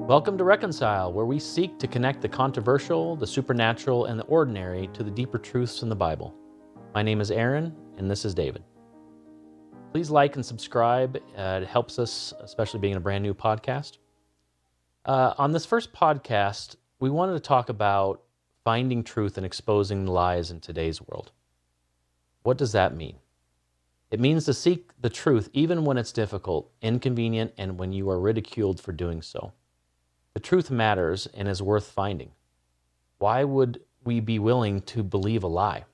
Welcome to Reconcile, where we seek to connect the controversial, the supernatural, and the ordinary to the deeper truths in the Bible. My name is Aaron, and this is David. Please like and subscribe. It helps us, especially being a brand new podcast. On this first podcast, we wanted to talk about finding truth and exposing lies in today's world. What does that mean? It means to seek the truth even when it's difficult, inconvenient, and when you are ridiculed for doing so. The truth matters and is worth finding. Why would we be willing to believe a lie?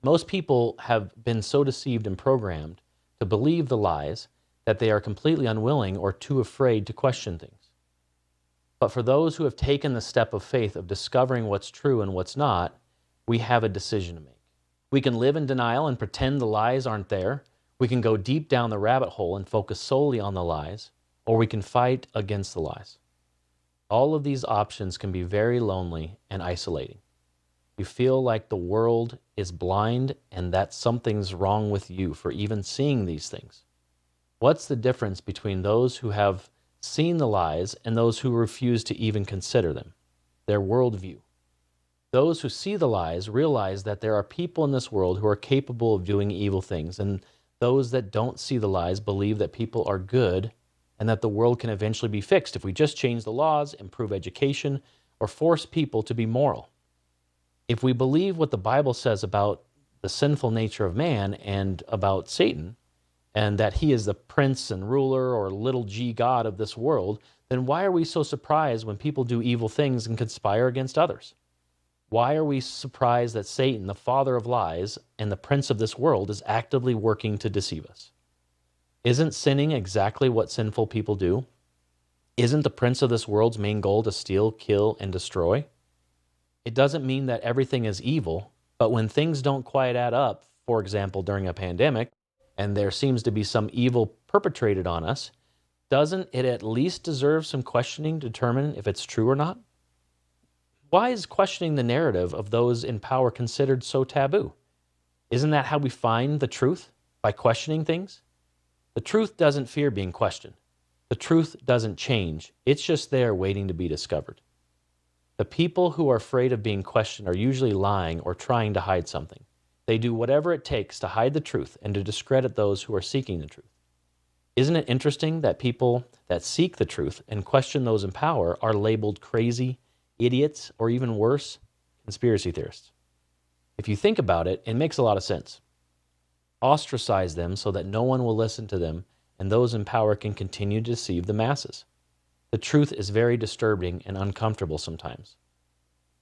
Most people have been so deceived and programmed to believe the lies that they are completely unwilling or too afraid to question things. But for those who have taken the step of faith of discovering what's true and what's not, we have a decision to make. We can live in denial and pretend the lies aren't there. We can go deep down the rabbit hole and focus solely on the lies, or we can fight against the lies. All of these options can be very lonely and isolating. You feel like the world is blind and that something's wrong with you for even seeing these things. What's the difference between those who have seen the lies and those who refuse to even consider them? Their worldview. Those who see the lies realize that there are people in this world who are capable of doing evil things, and those that don't see the lies believe that people are good and that the world can eventually be fixed if we just change the laws, improve education, or force people to be moral. If we believe what the Bible says about the sinful nature of man and about Satan, and that he is the prince and ruler or little g God of this world, then why are we so surprised when people do evil things and conspire against others? Why are we surprised that Satan, the father of lies and the prince of this world, is actively working to deceive us? Isn't sinning exactly what sinful people do? Isn't the prince of this world's main goal to steal, kill, and destroy? It doesn't mean that everything is evil, but when things don't quite add up, for example, during a pandemic, and there seems to be some evil perpetrated on us, doesn't it at least deserve some questioning to determine if it's true or not? Why is questioning the narrative of those in power considered so taboo? Isn't that how we find the truth? By questioning things? The truth doesn't fear being questioned. The truth doesn't change. It's just there waiting to be discovered. The people who are afraid of being questioned are usually lying or trying to hide something. They do whatever it takes to hide the truth and to discredit those who are seeking the truth. Isn't it interesting that people that seek the truth and question those in power are labeled crazy, idiots, or even worse, conspiracy theorists? If you think about it, it makes a lot of sense. Ostracize them so that no one will listen to them and those in power can continue to deceive the masses. The truth is very disturbing and uncomfortable sometimes.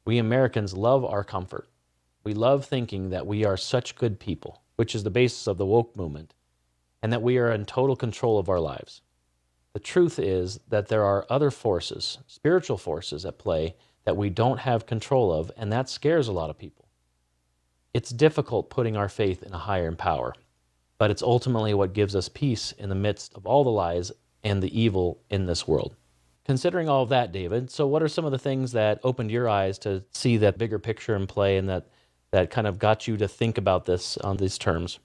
We Americans love our comfort. We love thinking that we are such good people, which is the basis of the woke movement, and that we are in total control of our lives. The truth is that there are other forces, spiritual forces at play that we don't have control of, and that scares a lot of people. It's difficult putting our faith in a higher power, but it's ultimately what gives us peace in the midst of all the lies and the evil in this world. Considering all of that, David, so what are some of the things that opened your eyes to see that bigger picture in play and that kind of got you to think about this on these terms?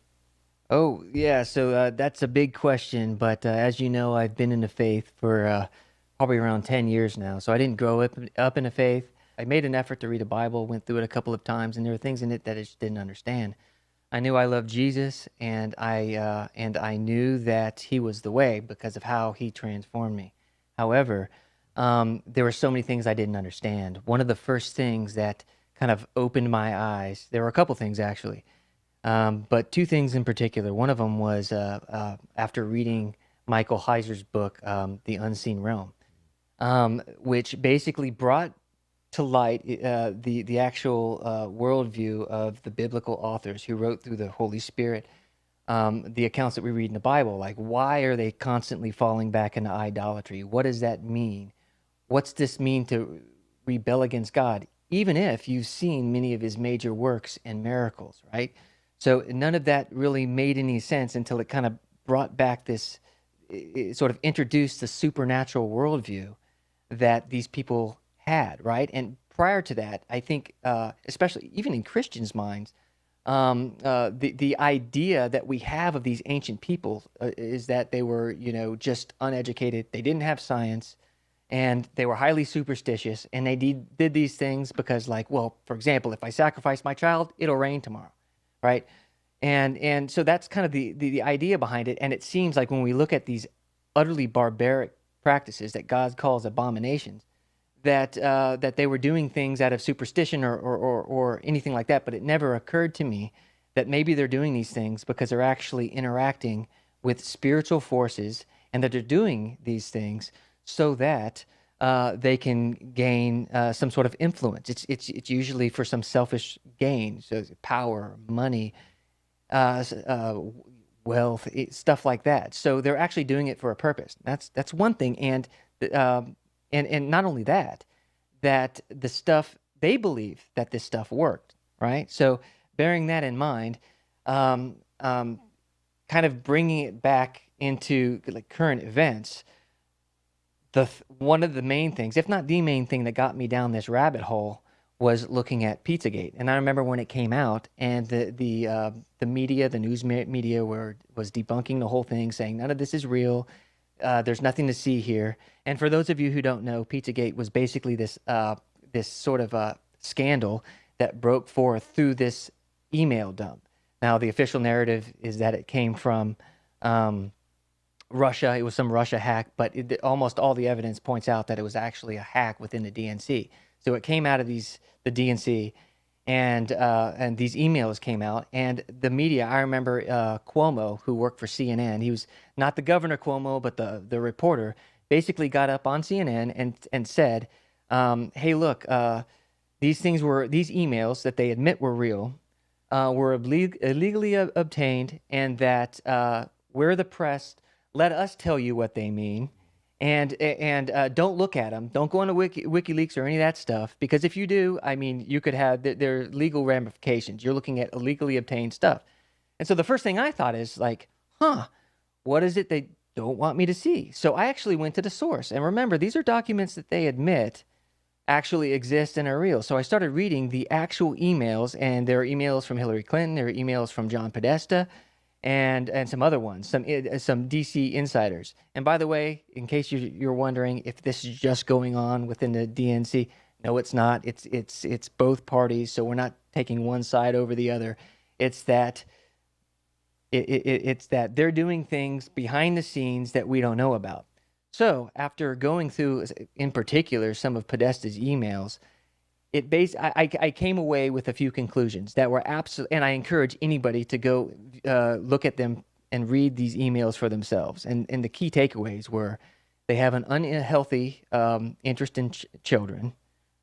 Oh, yeah. So that's a big question. But as you know, I've been in the faith for probably around 10 years now. So I didn't grow up in the faith. I made an effort to read the Bible, went through it a couple of times, and there were things in it that I just didn't understand. I knew I loved Jesus, and I knew that He was the way because of how He transformed me. However, there were so many things I didn't understand. One of the first things that kind of opened my eyes, there were a couple things actually. But two things in particular. One of them was after reading Michael Heiser's book, The Unseen Realm, which basically brought to light the actual worldview of the biblical authors who wrote through the Holy Spirit the accounts that we read in the Bible. Like, why are they constantly falling back into idolatry? What does that mean? What's this mean to rebel against God? Even if you've seen many of his major works and miracles, right? So none of that really made any sense until it kind of brought back this, it sort of introduced the supernatural worldview that these people had, right? And prior to that, I think, especially even in Christians' minds, the idea that we have of these ancient people is that they were, just uneducated. They didn't have science, and they were highly superstitious, and they did these things because, like, well, for example, if I sacrifice my child, it'll rain tomorrow, right? And so that's kind of the idea behind it. And it seems like when we look at these utterly barbaric practices that God calls abominations, that they were doing things out of superstition or anything like that. But it never occurred to me that maybe they're doing these things because they're actually interacting with spiritual forces, and that they're doing these things so that they can gain some sort of influence. It's usually for some selfish gain, so power, money, uh, wealth, stuff like that. So they're actually doing it for a purpose. That's one thing, and not only that, that the stuff they believe that this stuff worked, right? So bearing that in mind, um, um, kind of bringing it back into like current events, one of the main things, if not the main thing that got me down this rabbit hole was looking at Pizzagate. And I remember when it came out, and the media, the news media, was debunking the whole thing, saying none of this is real. There's nothing to see here. And for those of you who don't know, Pizzagate was basically this sort of scandal that broke forth through this email dump. Now, the official narrative is that it came from Russia. It was some Russia hack, but almost all the evidence points out that it was actually a hack within the DNC. So it came out of the DNC, and these emails came out, and the media. I remember Cuomo, who worked for CNN. He was not the Governor Cuomo, but the reporter. Basically, got up on CNN and said, "Hey, look, these emails that they admit were real, were illegally obtained, and that we're the press. Let us tell you what they mean, and don't look at them. Don't go on to WikiLeaks or any of that stuff, because if you do, I mean, you could have there are legal ramifications. You're looking at illegally obtained stuff." And so the first thing I thought is like, what is it they don't want me to see? So I actually went to the source, and remember, these are documents that they admit actually exist and are real. So I started reading the actual emails, and there are emails from Hillary Clinton, there are emails from John Podesta, and some other ones, some DC insiders. And by the way, in case you're wondering if this is just going on within the DNC, no, it's not. It's both parties. So we're not taking one side over the other. It's that it's that they're doing things behind the scenes that we don't know about. So after going through, in particular, some of Podesta's emails, I came away with a few conclusions that were absolute, and I encourage anybody to go look at them and read these emails for themselves. And the key takeaways were they have an unhealthy interest in children.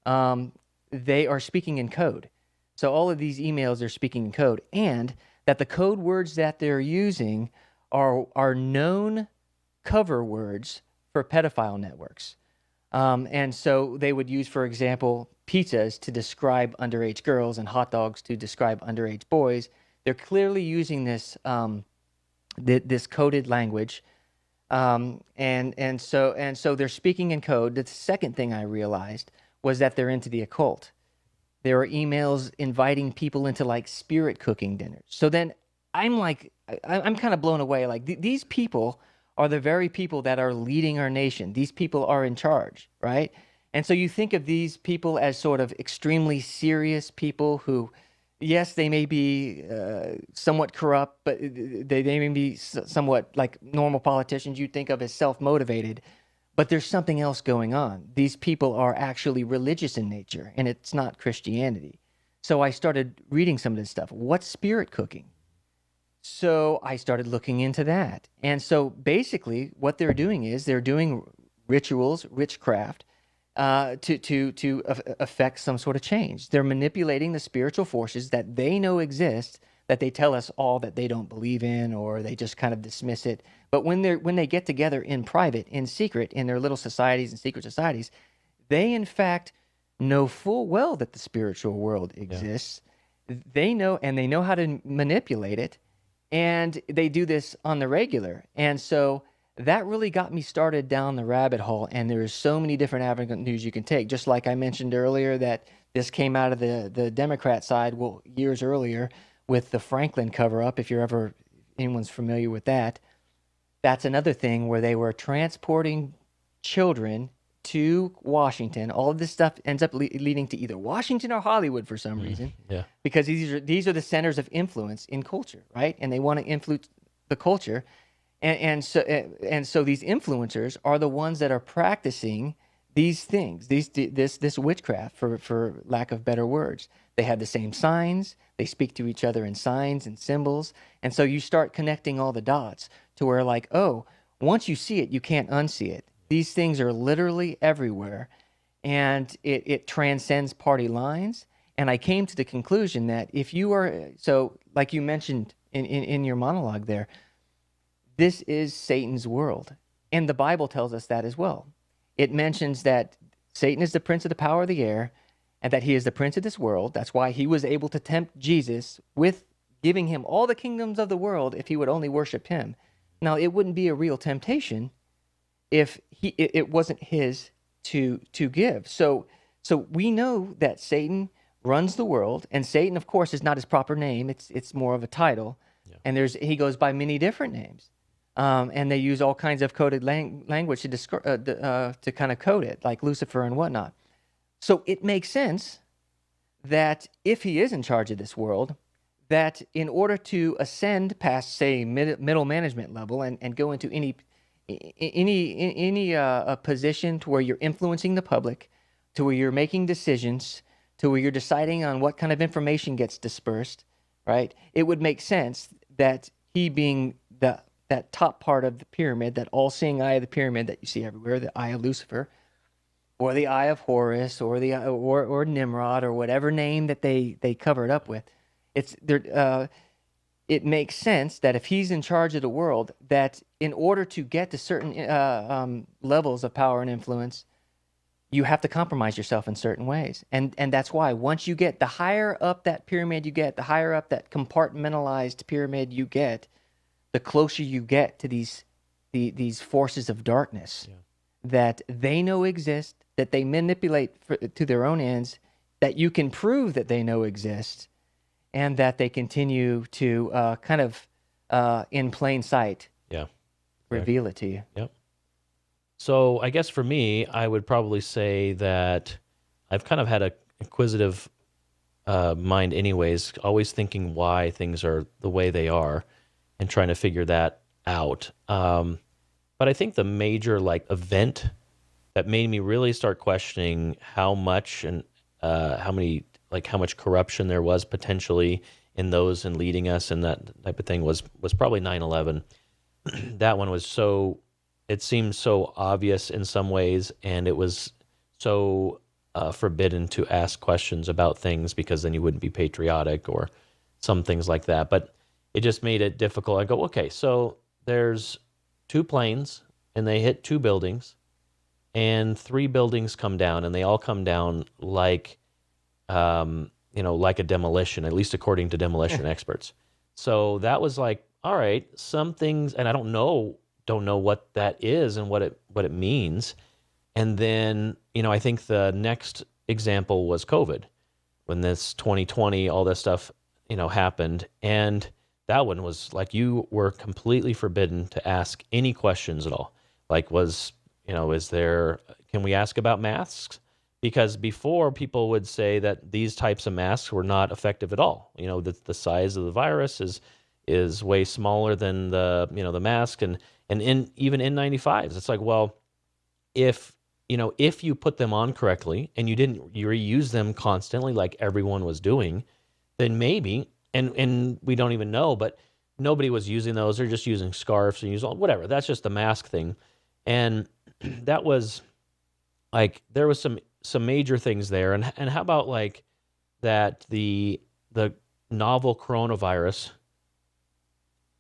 They are speaking in code. So all of these emails are speaking in code, and that the code words that they're using are known cover words for pedophile networks. And so they would use, for example, pizzas to describe underage girls and hot dogs to describe underage boys. They're clearly using this this coded language, and so they're speaking in code. The second thing I realized was that they're into the occult. There are emails inviting people into like spirit cooking dinners. So then I'm like, I'm kind of blown away. Like these people are the very people that are leading our nation. These people are in charge, right? And so you think of these people as sort of extremely serious people who, yes, they may be somewhat corrupt, but they may be somewhat like normal politicians you'd think of as self-motivated. But there's something else going on. These people are actually religious in nature, and it's not Christianity. So I started reading some of this stuff. What's spirit cooking? So I started looking into that. And so basically what they're doing is they're doing rituals, witchcraft, to affect some sort of change. They're manipulating the spiritual forces that they know exist, that they tell us all that they don't believe in, or they just kind of dismiss it. But when they get together in private, in secret, in their little societies and secret societies, they in fact know full well that the spiritual world exists. Yeah. They know, and they know how to manipulate it, and they do this on the regular. And so that really got me started down the rabbit hole, and there's so many different avenues you can take. Just like I mentioned earlier that this came out of the Democrat side, well, years earlier with the Franklin cover-up, if anyone's familiar with that. That's another thing where they were transporting children to Washington. All of this stuff ends up leading to either Washington or Hollywood for some reason, Yeah. because these are the centers of influence in culture, right? And they want to influence the culture, and so these influencers are the ones that are practicing these things, this witchcraft, for lack of better words. They have the same signs. They speak to each other in signs and symbols, and so you start connecting all the dots to where, like, oh, once you see it, you can't unsee it. These things are literally everywhere, and it transcends party lines. And I came to the conclusion that if you are, so like you mentioned in your monologue there, this is Satan's world. And the Bible tells us that as well. It mentions that Satan is the prince of the power of the air and that he is the prince of this world. That's why he was able to tempt Jesus with giving him all the kingdoms of the world if he would only worship him. Now, it wouldn't be a real temptation if it wasn't his to give. So we know that Satan runs the world, and Satan, of course, is not his proper name. It's more of a title. Yeah. And he goes by many different names. And they use all kinds of coded language to kind of code it, like Lucifer and whatnot. So it makes sense that if he is in charge of this world, that in order to ascend past, say, middle management level and go into any position to where you're influencing the public, to where you're making decisions, to where you're deciding on what kind of information gets dispersed, right? It would make sense that he being that top part of the pyramid, that all-seeing eye of the pyramid that you see everywhere, the eye of Lucifer, or the eye of Horus, or or Nimrod, or whatever name that they cover it up with. It makes sense that if he's in charge of the world, that in order to get to certain levels of power and influence, you have to compromise yourself in certain ways. And that's why once you get, the higher up that pyramid you get, the higher up that compartmentalized pyramid you get, the closer you get to these forces of darkness that they know exist, that they manipulate to their own ends, that you can prove that they know exist, and that they continue to kind of in plain sight reveal it to you. Yep. So I guess for me, I would probably say that I've kind of had a inquisitive mind anyways, always thinking why things are the way they are and trying to figure that out. But I think the major event that made me really start questioning how much and how much corruption there was potentially in those and leading us and that type of thing was probably 9/11. That one was it seemed so obvious in some ways, and it was so forbidden to ask questions about things because then you wouldn't be patriotic or some things like that. But it just made it difficult. I go, okay, so there's two planes and they hit two buildings and three buildings come down, and they all come down like a demolition, at least according to demolition experts. So that was like, all right, some things, and I don't know what that is and what it means. And then, I think the next example was COVID, when this 2020, all this stuff, happened. And that one was like, you were completely forbidden to ask any questions at all. Like, can we ask about masks? Because before, people would say that these types of masks were not effective at all. The size of the virus is way smaller than the mask, and even N95s. It's like, well, if you put them on correctly and you didn't reuse them constantly like everyone was doing, then maybe, and we don't even know, but nobody was using those. They're just using scarves and whatever. That's just the mask thing. And that was like, there was some major things there. And how about like that the novel coronavirus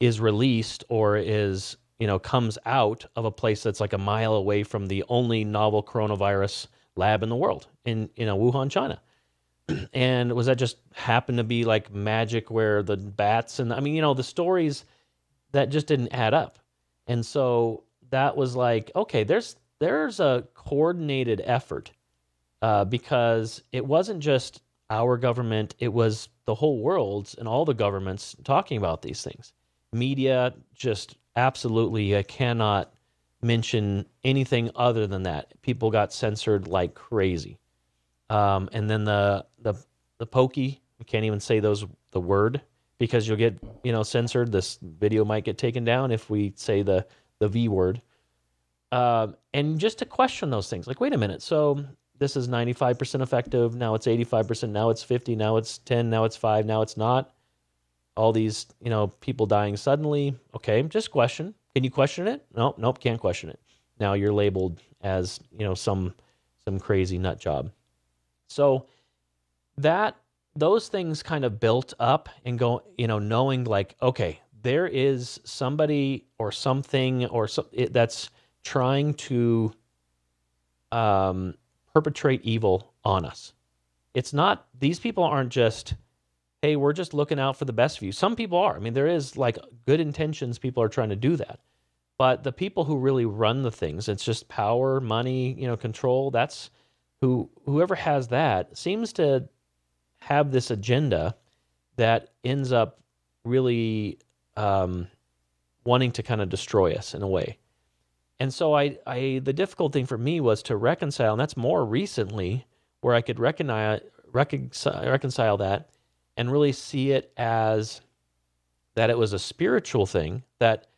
is released or is, comes out of a place that's like a mile away from the only novel coronavirus lab in the world in Wuhan, China. And was that just happened to be like magic where the bats and the stories that just didn't add up. And so that was like, okay, there's a coordinated effort because it wasn't just our government, it was the whole world's and all the governments talking about these things. Media just absolutely cannot mention anything other than that. People got censored like crazy. And then the pokey, we can't even say the word because you'll get censored. This video might get taken down if we say the V word. And just to question those things, like, wait a minute, so this is 95% effective, now it's 85%, now it's 50, now it's 10, now it's 5, now it's not. All these, people dying suddenly. Okay, just question. Can you question it? Nope, can't question it. Now you're labeled as, some crazy nut job. So those things kind of built up and go, knowing like, okay, there is somebody or something that's trying to perpetrate evil on us. It's not, these people aren't just, hey, we're just looking out for the best of you. Some people are. I mean, there is like good intentions. People are trying to do that. But the people who really run the things, it's just power, money, control. That's whoever has that seems to have this agenda that ends up really wanting to kind of destroy us in a way. And so the difficult thing for me was to reconcile, and that's more recently where I could reconcile that and really see it as that it was a spiritual thing, that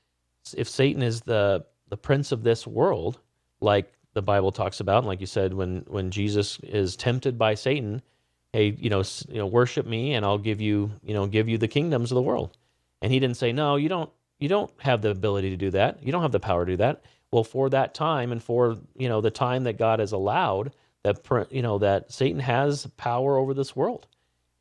if Satan is the prince of this world, like the Bible talks about, and like you said, when Jesus is tempted by Satan, hey, worship me and I'll give you the kingdoms of the world. And he didn't say, no, you don't have the ability to do that. You don't have the power to do that. Well, for that time and for, the time that God has allowed, that Satan has power over this world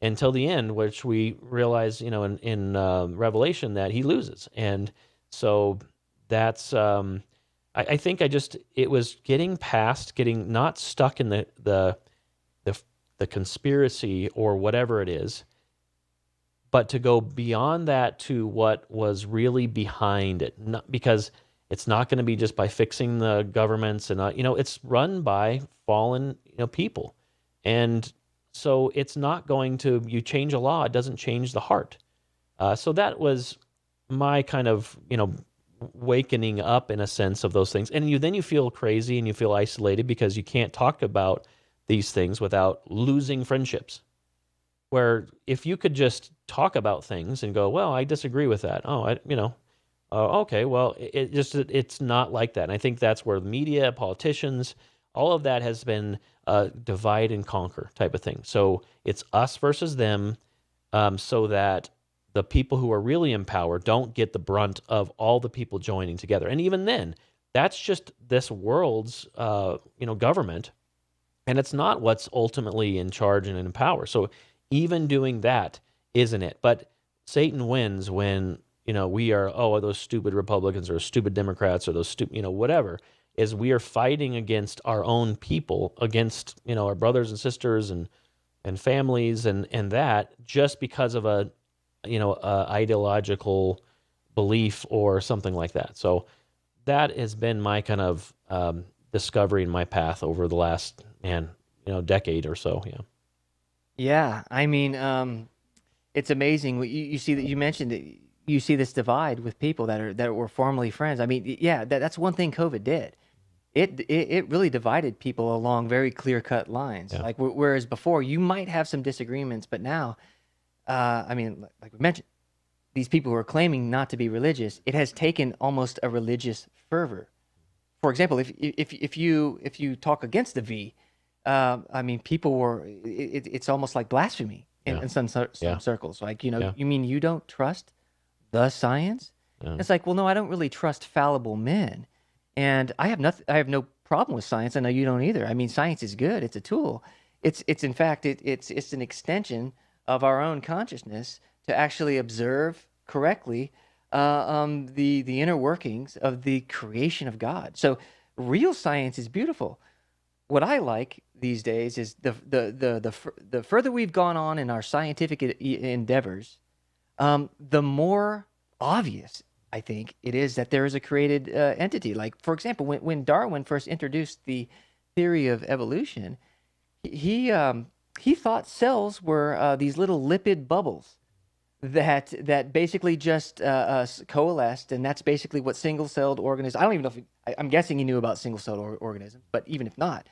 until the end, which we realize, in Revelation that he loses. And so that's, I think it was getting not stuck in the conspiracy or whatever it is, but to go beyond that to what was really behind it. Because it's not going to be just by fixing the governments and, it's run by fallen, people. And so it's not going to, you change a law, it doesn't change the heart. So that was my kind of, wakening up in a sense of those things. And then you feel crazy and you feel isolated because you can't talk about these things without losing friendships. Where if you could just talk about things and go, well, I disagree with that. Okay, well, it's not like that. And I think that's where the media, politicians, all of that has been divide and conquer type of thing. So it's us versus them, so that the people who are really in power don't get the brunt of all the people joining together. And even then, that's just this world's government, and it's not what's ultimately in charge and in power. So even doing that isn't it. But Satan wins when we are, those stupid Republicans or stupid Democrats or those stupid, whatever, is we are fighting against our own people, against, our brothers and sisters and families and that just because of a ideological belief or something like that. So that has been my kind of discovery in my path over the last, decade or so. Yeah. Yeah, I mean, it's amazing. You see that you mentioned that you see this divide with people that were formerly friends. I mean, yeah, that's one thing COVID did. It really divided people along very clear-cut lines. Yeah. Like whereas before you might have some disagreements, but now, I mean, like we mentioned, these people who are claiming not to be religious, it has taken almost a religious fervor. For example, if you talk against the V, I mean, people were. It's almost like blasphemy in some Yeah. circles. Like Yeah. you mean you don't trust the science? Yeah. It's like, well, no, I don't really trust fallible men, and I have nothing. I have no problem with science. I know you don't either. I mean, science is good. It's a tool. It's in fact it's an extension of our own consciousness to actually observe correctly the inner workings of the creation of God. So real science is beautiful. What I like these days is the further we've gone on in our scientific endeavors, the more obvious I think it is that there is a created entity. Like, for example, when Darwin first introduced the theory of evolution, he thought cells were these little lipid bubbles that basically just coalesced, and that's basically what single-celled organisms. I don't even know if I'm guessing he knew about single-celled organisms, but even if not,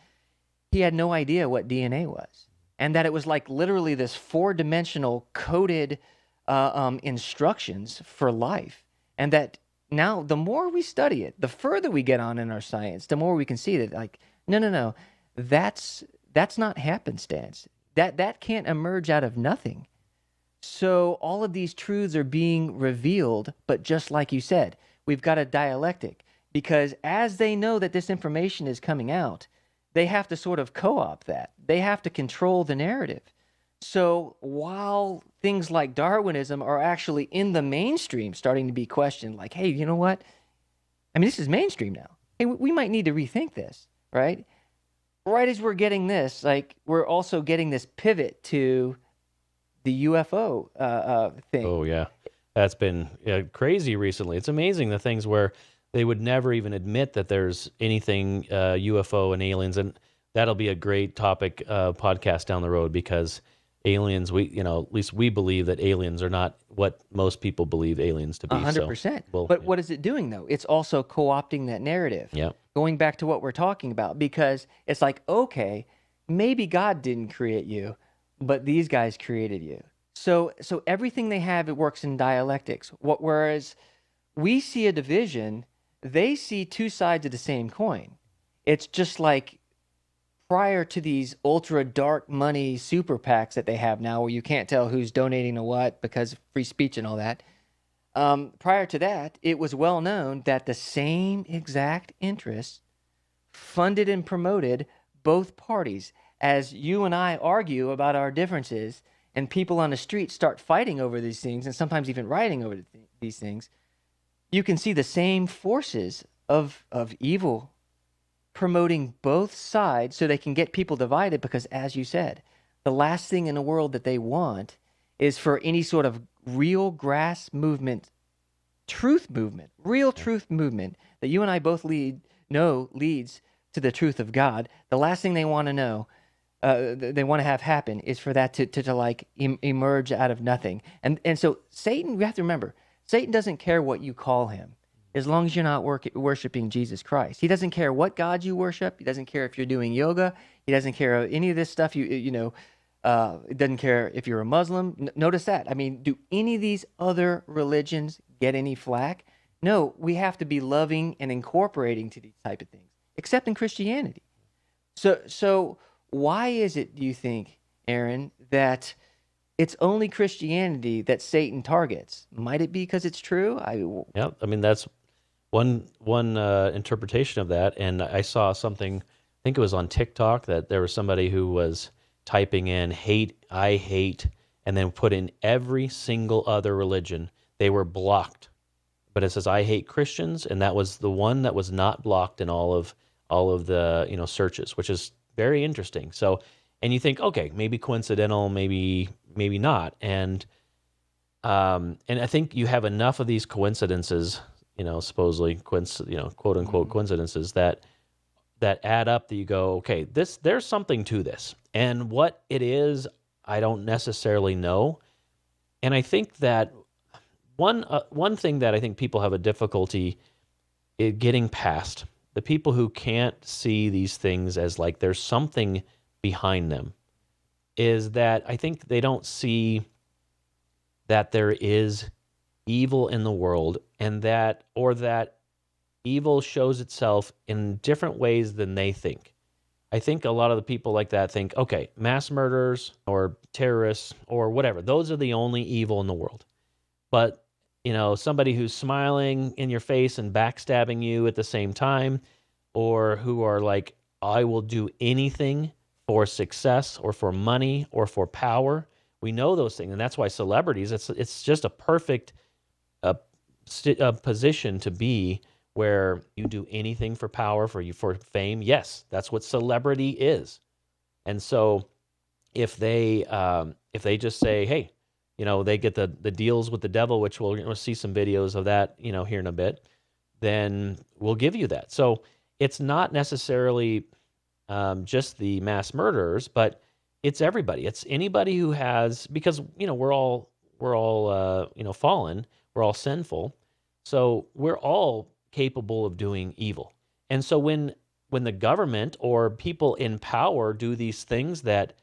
he had no idea what DNA was, and that it was like literally this four-dimensional coded instructions for life, and that now the more we study it, the further we get on in our science, the more we can see that like no, that's that's not happenstance. That can't emerge out of nothing. So all of these truths are being revealed, but just like you said, we've got a dialectic because as they know that this information is coming out, they have to sort of co-opt that. They have to control the narrative. So while things like Darwinism are actually in the mainstream starting to be questioned, like, hey, you know what? I mean, this is mainstream now. Hey, we might need to rethink this, right? Right as we're getting this, like, we're also getting this pivot to the UFO thing. Oh yeah, that's been crazy recently. It's amazing the things where they would never even admit that there's anything UFO and aliens, and that'll be a great topic podcast down the road because aliens, at least we believe that aliens are not what most people believe aliens to be. So, 100%. well, But yeah, what is it doing though? It's also co-opting that narrative. yeah, Going back to what we're talking about, because it's like, okay, maybe God didn't create you, but these guys created you. So everything they have, it works in dialectics. Whereas we see a division, they see two sides of the same coin. It's just like prior to these ultra dark money super PACs that they have now, where you can't tell who's donating to what because of free speech and all that. Prior to that, it was well known that the same exact interests funded and promoted both parties. As you and I argue about our differences, and people on the street start fighting over these things, and sometimes even rioting over these things, you can see the same forces of evil promoting both sides so they can get people divided because, as you said, the last thing in the world that they want is for any sort of real grass movement, truth movement, real truth movement that you and I both leads to the truth of God. The last thing they want to know, they want to have happen is for that to like emerge out of nothing. And so Satan, we have to remember, Satan doesn't care what you call him as long as you're not worshiping Jesus Christ. He doesn't care what God you worship. He doesn't care if you're doing yoga. He doesn't care any of this stuff. It doesn't care if you're a Muslim. Notice that. I mean, do any of these other religions get any flack? No, we have to be loving and incorporating to these type of things, except in Christianity. So why is it, do you think, Aaron, that it's only Christianity that Satan targets? Might it be because it's true? yeah. I mean, that's one interpretation of that. And I saw something. I think it was on TikTok that there was somebody who was typing in "hate," "I hate," and then put in every single other religion. They were blocked, but it says "I hate Christians," and that was the one that was not blocked in all of the searches, which is very interesting. So, and you think, okay, maybe coincidental, maybe not, and I think you have enough of these coincidences, supposedly quote unquote coincidences that add up that you go, okay, there's something to this, and what it is, I don't necessarily know, and I think that one thing that I think people have a difficulty getting past, the people who can't see these things as like there's something behind them, is that I think they don't see that there is evil in the world and that evil shows itself in different ways than they think. I think a lot of the people like that think, okay, mass murderers or terrorists or whatever, those are the only evil in the world. But, somebody who's smiling in your face and backstabbing you at the same time, or who are like, I will do anything for success or for money or for power. We know those things. And that's why celebrities, it's just a perfect position to be where you do anything for power, for fame. Yes, that's what celebrity is. And so if they just say, hey, they get the deals with the devil, which we'll see some videos of that, here in a bit, then we'll give you that. So it's not necessarily just the mass murderers, but it's everybody. It's anybody who has, because we're all fallen. We're all sinful. So we're all capable of doing evil. And so when the government or people in power do these things that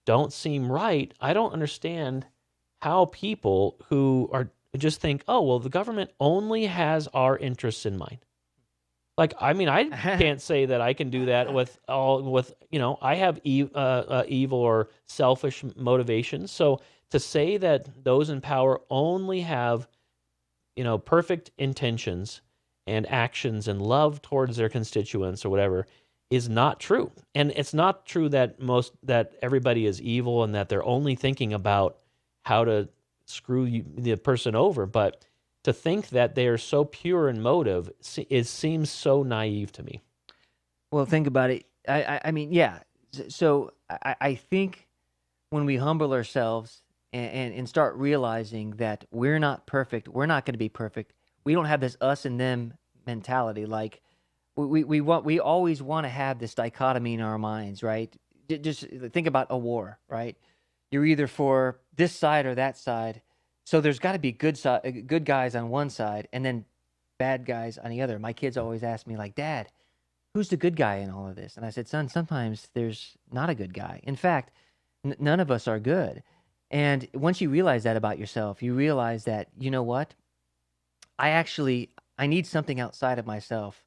don't seem right, I don't understand how people who are just think, oh, well, the government only has our interests in mind. Like, I mean, I can't say that I can do that I have evil or selfish motivations. So to say that those in power only have, perfect intentions and actions and love towards their constituents or whatever is not true. And it's not true that everybody is evil and that they're only thinking about how to the person over, but to think that they are so pure in motive, it seems so naive to me. Well, think about it. I mean, yeah. So I think when we humble ourselves and start realizing that we're not perfect, we're not going to be perfect. We don't have this us and them mentality. Like we always want to have this dichotomy in our minds, right? Just think about a war, right? You're either for this side or that side. So there's got to be good guys on one side and then bad guys on the other. My kids always ask me like, "Dad, who's the good guy in all of this?" And I said, "Son, sometimes there's not a good guy. In fact, none of us are good." And once you realize that about yourself, you realize that, you know what? I need something outside of myself,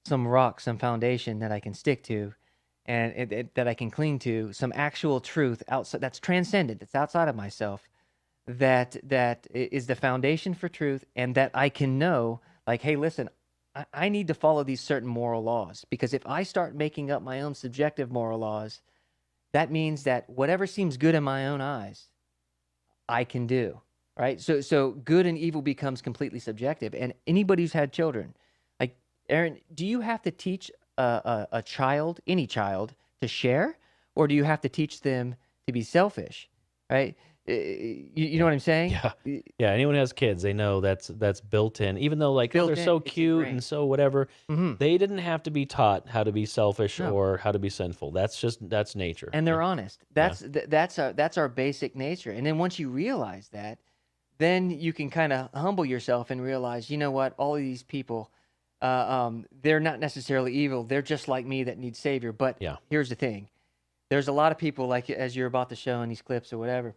some rock, some foundation that I can stick to and that I can cling to, some actual truth outside that's transcendent, that's outside of myself, that is the foundation for truth and that I can know like, hey, listen, I need to follow these certain moral laws because if I start making up my own subjective moral laws, that means that whatever seems good in my own eyes, I can do, right? So good and evil becomes completely subjective. And anybody who's had children, like Aaron, do you have to teach a child, any child, to share, or do you have to teach them to be selfish, right? You know Yeah. what I'm saying? Yeah. Yeah. Anyone who has kids, they know that's built in. Even though like, oh, they're Built in, so it's cute and ingrained. so whatever, Hmm. they didn't have to be taught how to be selfish No. or how to be sinful. That's nature. And Yeah. they're honest. Yeah. That's our basic nature. And then once you realize that, then you can kind of humble yourself and realize, you know what, all of these people, they're not necessarily evil. They're just like me that need savior. But Yeah. here's the thing: there's a lot of people, like as you're about to show in these clips or whatever,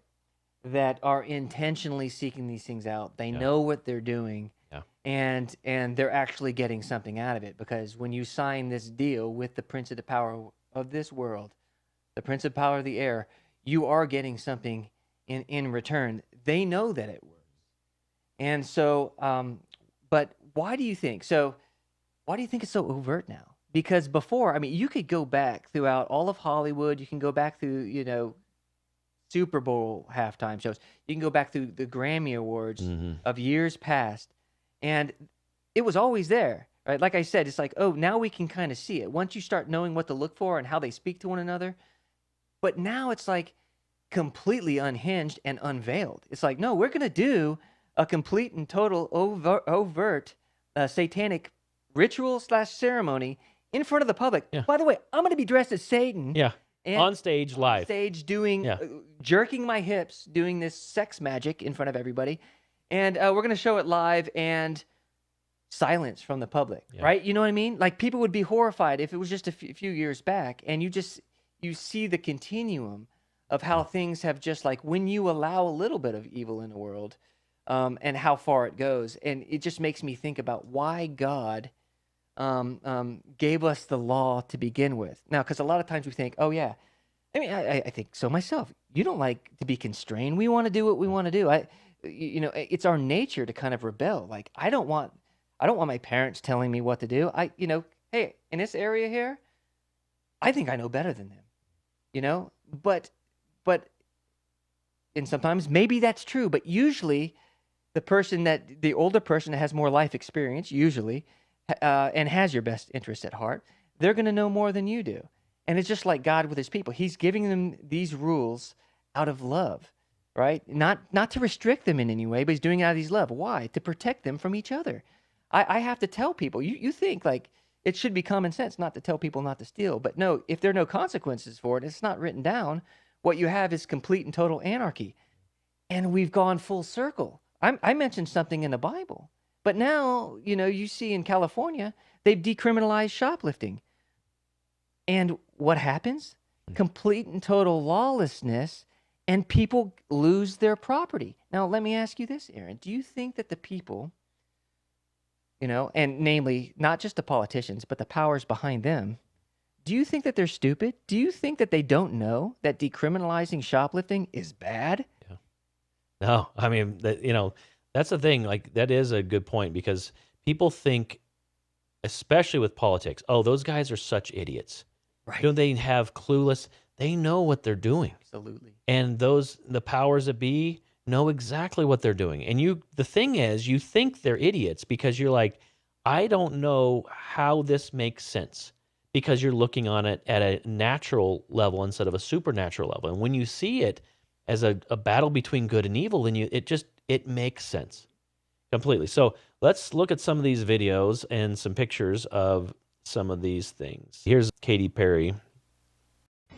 that are intentionally seeking these things out. They Yeah. know what they're doing, Yeah. and they're actually getting something out of it because when you sign this deal with the prince of the power of this world, the prince of power of the air, you are getting something in return. They know that it works. And so, but why do you think? So, why do you think it's so overt now? Because before, I mean, you could go back throughout all of Hollywood. You can go back through, Super Bowl halftime shows. You can go back through the Grammy Awards Hmm. of years past, and it was always there, right? Like I said, it's like, oh, now we can kind of see it. Once you start knowing what to look for and how they speak to one another, but now it's like completely unhinged and unveiled. It's like, no, we're going to do a complete and total overt satanic ritual slash ceremony in front of the public. Yeah. By the way, I'm going to be dressed as Satan Yeah. and On stage on live. stage doing, Yeah. jerking my hips, doing this sex magic in front of everybody. And we're going to show it live and silence from the public, Yeah. right? You know what I mean? Like people would be horrified if it was just a few years back, and you see the continuum of how things have just like when you allow a little bit of evil in the world, and how far it goes, and it just makes me think about why God gave us the law to begin with. Now, because a lot of times we think, oh yeah, I mean, I think so myself. You don't like to be constrained. We want to do what we want to do. It's our nature to kind of rebel. Like I don't want my parents telling me what to do. Hey, in this area here, I think I know better than them. You know, but and sometimes maybe that's true, but usually the older person that has more life experience, usually, and has your best interest at heart, they're going to know more than you do. And it's just like God with his people. He's giving them these rules out of love, right? Not to restrict them in any way, but he's doing it out of his love. Why? To protect them from each other. I have to tell people, you think like it should be common sense not to tell people not to steal. But no, if there are no consequences for it, it's not written down. What you have is complete and total anarchy. And we've gone full circle. I mentioned something in the Bible, but now, you see in California, they've decriminalized shoplifting. And what happens? Complete and total lawlessness, and people lose their property. Now, let me ask you this, Aaron. Do you think that the people, and namely, not just the politicians, but the powers behind them, do you think that they're stupid? Do you think that they don't know that decriminalizing shoplifting is bad? Yeah. No, I mean, that's the thing. Like, that is a good point because people think, especially with politics, oh, those guys are such idiots. Right. They have clueless, they know what they're doing. Absolutely. And the powers that be know exactly what they're doing. And the thing is, you think they're idiots because you're like, I don't know how this makes sense because you're looking on it at a natural level instead of a supernatural level. And when you see it as a battle between good and evil, then it makes sense completely. So let's look at some of these videos and some pictures of some of these things. Here's Katy Perry.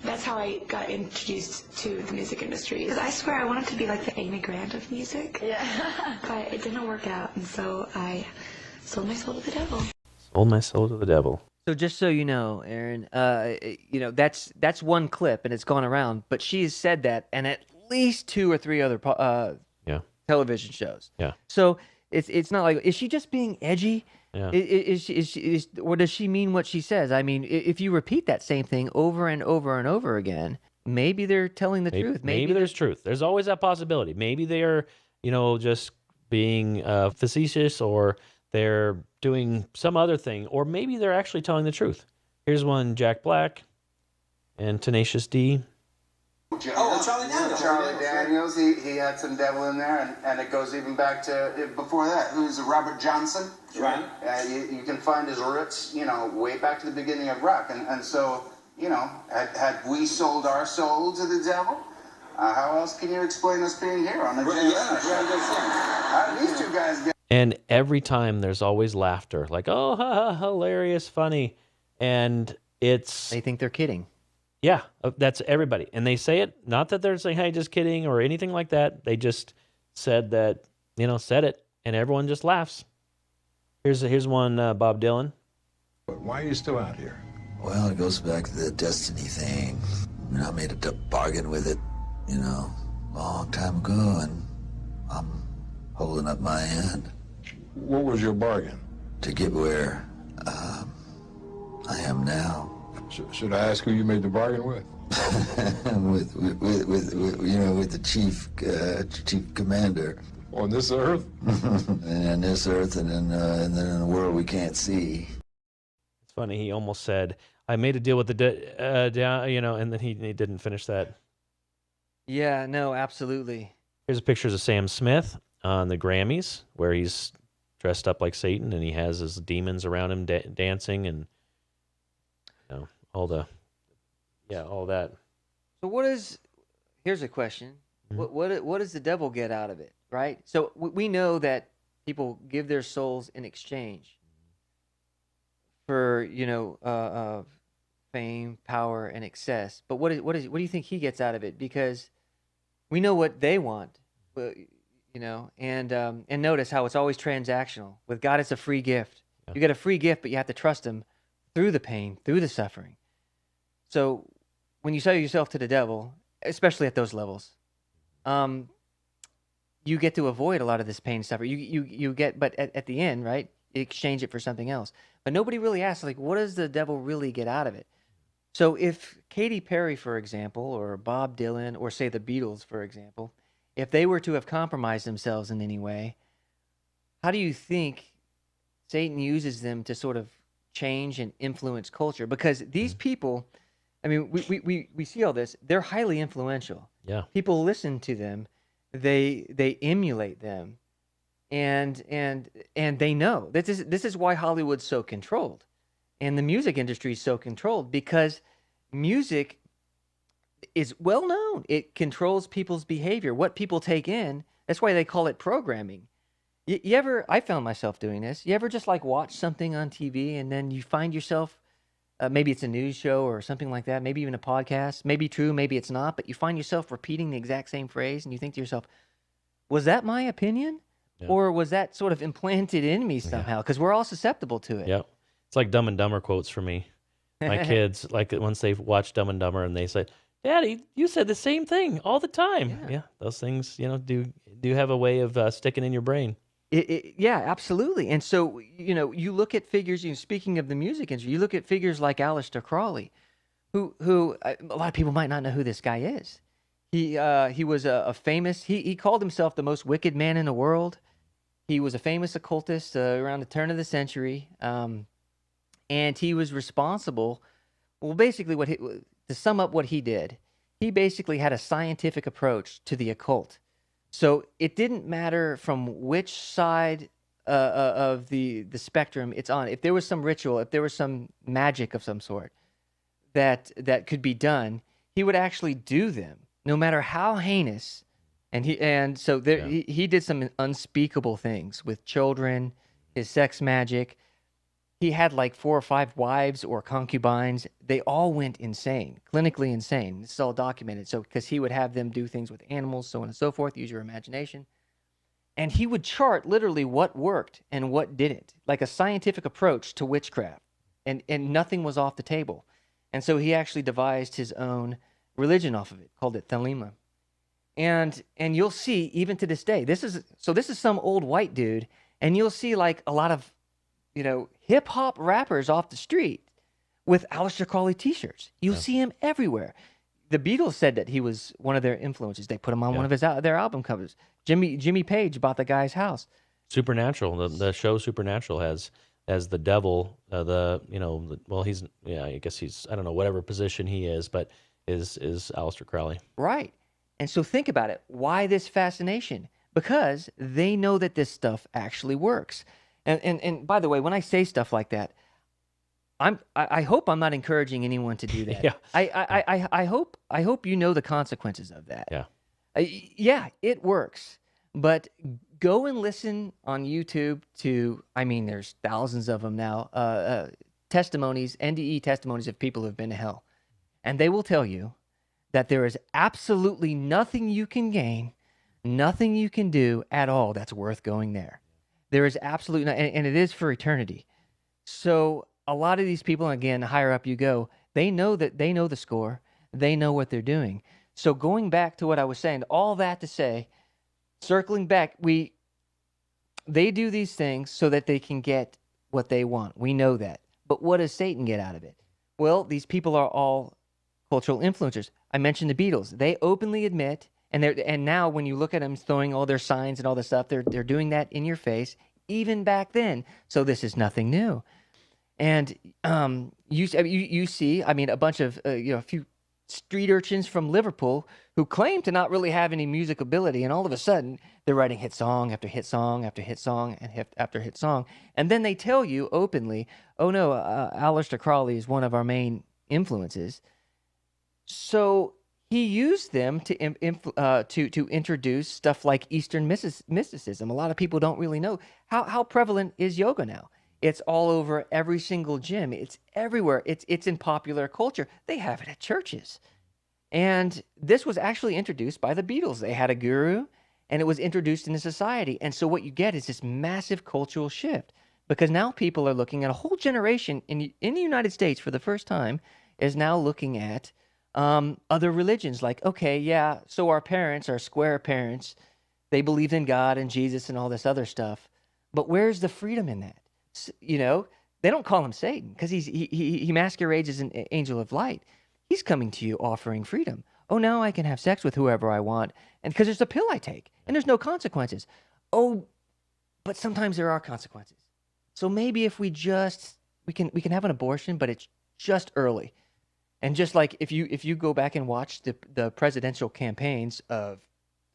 That's how I got introduced to the music industry. Because I swear I wanted to be like the Amy Grant of music. Yeah. But it didn't work out, and so I sold my soul to the devil. Sold my soul to the devil. So just so you know, Aaron, that's one clip and it's gone around, but she has said that and at least 2 or 3 other Yeah. television shows. Yeah. So it's not like, is she just being edgy? Yeah. Or does she mean what she says? I mean, if you repeat that same thing over and over and over again, maybe they're telling the truth. Maybe there's truth. There's always that possibility. Maybe they are, just being facetious, or they're doing some other thing, or maybe they're actually telling the truth. Here's one, Jack Black and Tenacious D. Charlie Daniels. Charlie Daniels, he had some devil in there, and it goes even back to before that. Who's Robert Johnson? Right. You can find his roots, way back to the beginning of rock. And so, had we sold our soul to the devil? How else can you explain us being here on the jazz? How did these two guys get? And every time there's always laughter, like, oh, ha, ha, hilarious, funny. And They think they're kidding. Yeah, that's everybody. And they say it, not that they're saying, hey, just kidding or anything like that. They just said that, said it, and everyone just laughs. Here's one, Bob Dylan. But why are you still out here? Well, it goes back to the destiny thing. I made a bargain with it, a long time ago, and I'm holding up my end. What was your bargain? To get where I am now. Should I ask who you made the bargain with? with the chief commander. On this earth? And on this earth, and then in a world we can't see. It's funny. He almost said, "I made a deal with the and then he didn't finish that. Yeah, no, absolutely. Here's pictures of Sam Smith on the Grammys, where he's dressed up like Satan and he has his demons around him dancing, and all that. So here's a question. Mhm. What does the devil get out of it, right? So we know that people give their souls in exchange for, fame, power, and excess. But what do you think he gets out of it? Because we know what they want, and notice how it's always transactional. With God, it's a free gift. Yeah. You get a free gift, but you have to trust him through the pain, through the suffering. So when you sell yourself to the devil, especially at those levels, you get to avoid a lot of this pain and suffering. You get, but at the end, right, you exchange it for something else. But nobody really asks, like, what does the devil really get out of it? So if Katy Perry, for example, or Bob Dylan, or say the Beatles, for example, if they were to have compromised themselves in any way, how do you think Satan uses them to sort of change and influence culture? Because these people, I mean, we see all this. They're highly influential. Yeah. People listen to them. They emulate them, and they know this is why Hollywood's so controlled, and the music industry is so controlled, because music is well known. It controls people's behavior, what people take in. That's why they call it programming. You ever? I found myself doing this. You ever just like watch something on TV and then you find yourself, maybe it's a news show or something like that, maybe even a podcast, maybe true, maybe it's not, but you find yourself repeating the exact same phrase and you think to yourself, was that my opinion? Yeah. Or was that sort of implanted in me somehow? Because we're all susceptible to it. Yep. It's like Dumb and Dumber quotes for me. My kids, like once they watch Dumb and Dumber and they say, "Daddy, you said the same thing all the time." Yeah. Yeah, those things, do have a way of sticking in your brain. Yeah, absolutely. And so, you look at figures, speaking of the music industry, you look at figures like Aleister Crowley, who a lot of people might not know who this guy is. He was a famous, he called himself the most wicked man in the world. He was a famous occultist around the turn of the century. And he was responsible, well, basically to sum up what he did, he basically had a scientific approach to the occult. So it didn't matter from which side of the spectrum it's on. If there was some ritual, if there was some magic of some sort that could be done, he would actually do them, no matter how heinous. And so there, Yeah. he did some unspeakable things with children, his sex magic. He had like 4 or 5 wives or concubines. They all went insane, clinically insane. This is all documented. So, because he would have them do things with animals, so on and so forth, use your imagination. And he would chart literally what worked and what didn't, like a scientific approach to witchcraft. And nothing was off the table. And so he actually devised his own religion off of it, called it Thelema. And you'll see, even to this day, this is some old white dude, and you'll see like a lot of hip hop rappers off the street with Aleister Crowley T-shirts. You'll see him everywhere. The Beatles said that he was one of their influences. They put him on one of their album covers. Jimmy Page bought the guy's house. Supernatural, the show Supernatural has as the devil, he's, I guess he's, I don't know, whatever position he is, but is Aleister Crowley. Right. And so think about it. Why this fascination? Because they know that this stuff actually works. And by the way, when I say stuff like that, I hope I'm not encouraging anyone to do that. Yeah. I hope you know the consequences of that. Yeah. Yeah, it works. But go and listen on YouTube to, there's thousands of them now, testimonies, NDE testimonies of people who have been to hell. And they will tell you that there is absolutely nothing you can gain, nothing you can do at all that's worth going there. There is absolutely not, and it is for eternity. So a lot of these people, again, the higher up you go, they know the score. They know what they're doing. So going back to what I was saying, all that to say, circling back, they do these things so that they can get what they want. We know that. But what does Satan get out of it? Well, these people are all cultural influencers. I mentioned the Beatles. They openly admit, and now when you look at them throwing all their signs and all this stuff, they're doing that in your face, even back then. So this is nothing new. And you see, a bunch of a few street urchins from Liverpool who claim to not really have any music ability, and all of a sudden they're writing hit song after hit song after hit song and hit after hit song, and then they tell you openly, "Oh no, Aleister Crowley is one of our main influences." So he used them to introduce stuff like Eastern mysticism. A lot of people don't really know how prevalent is yoga now. It's all over every single gym. It's everywhere. It's in popular culture. They have it at churches. And this was actually introduced by the Beatles. They had a guru, and it was introduced into society. And so what you get is this massive cultural shift, because now people are looking at a whole generation in the United States for the first time is now looking at other religions. Like, okay, yeah, so our parents, our square parents, they believed in God and Jesus and all this other stuff. But where's the freedom in that? They don't call him Satan because he masquerades as an angel of light. He's coming to you offering freedom. Oh, now I can have sex with whoever I want, and because there's a pill I take, and there's no consequences. Oh, but sometimes there are consequences. So maybe if we can have an abortion, but it's just early. And just like if you go back and watch the presidential campaigns of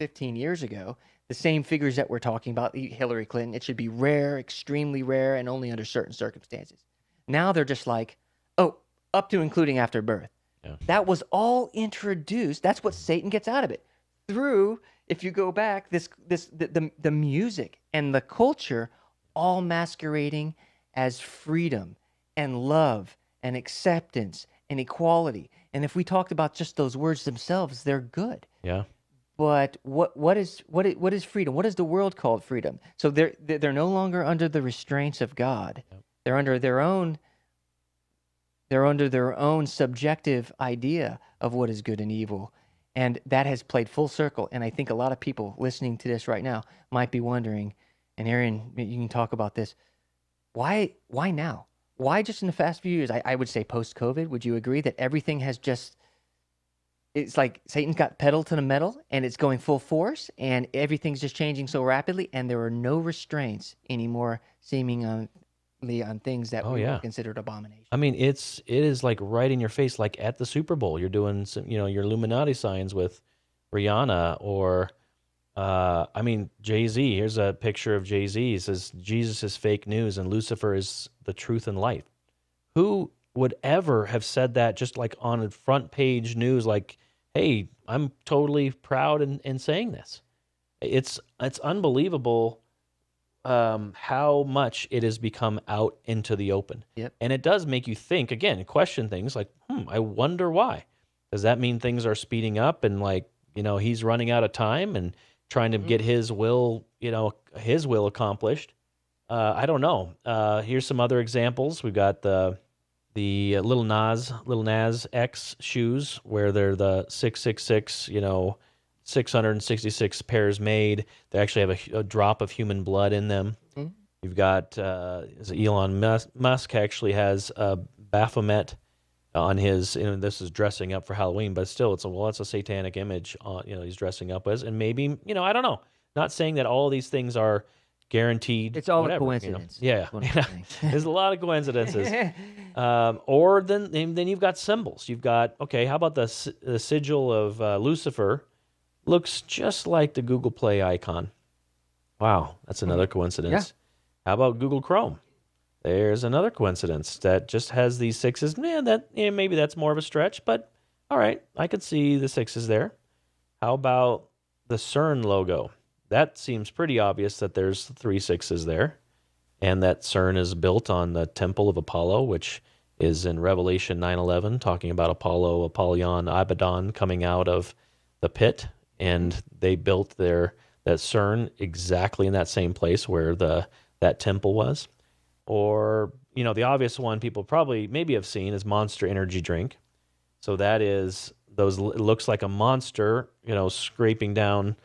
15 years ago, the same figures that we're talking about, Hillary Clinton, it should be rare, extremely rare, and only under certain circumstances. Now they're just like, oh, up to including after birth. Yeah. That was all introduced. That's what Satan gets out of it. Through, if you go back, the music and the culture all masquerading as freedom and love and acceptance and equality. And if we talked about just those words themselves, they're good. Yeah. But what is freedom? What is the world called freedom? So they're no longer under the restraints of God. Yep. They're under their own subjective idea of what is good and evil. And that has played full circle. And I think a lot of people listening to this right now might be wondering, and Aaron, you can talk about this. Why now? Why just in the past few years? I would say post-COVID, would you agree that everything has just, it's like Satan's got pedal to the metal and it's going full force and everything's just changing so rapidly and there are no restraints anymore seemingly on things that Oh we yeah. were considered abomination. I mean, it is like right in your face, like at the Super Bowl. You're doing some, your Illuminati signs with Rihanna, or I mean, Jay-Z. Here's a picture of Jay-Z. It says Jesus is fake news and Lucifer is the truth and light. Who would ever have said that just like on a front page news, like, hey, I'm totally proud in saying this. It's unbelievable how much it has become out into the open. Yep. And it does make you think again, question things like, I wonder why. Does that mean things are speeding up and like, he's running out of time and trying to get his will accomplished? I don't know. Here's some other examples. We've got the Lil Nas X shoes, where they're the 666, 666 pairs made. They actually have a drop of human blood in them. Mm-hmm. You've got Elon Musk actually has Baphomet on his. This is dressing up for Halloween, but still, it's a satanic image. He's dressing up as, and maybe I don't know. Not saying that all of these things are guaranteed. It's all whatever, a coincidence. Yeah, That's what I'm saying. there's a lot of coincidences. Or then you've got symbols. You've got, okay, how about the sigil of Lucifer? Looks just like the Google Play icon. Wow, that's another coincidence. Yeah. How about Google Chrome? There's another coincidence that just has these sixes. Man, maybe that's more of a stretch, but all right, I could see the sixes there. How about the CERN logo? That seems pretty obvious that there's 3 sixes there, and that CERN is built on the Temple of Apollo, which is in Revelation 9:11, talking about Apollyon, Abaddon coming out of the pit, and they built that CERN exactly in that same place where that temple was. Or the obvious one people probably maybe have seen is Monster Energy drink. So that is it looks like a monster, scraping down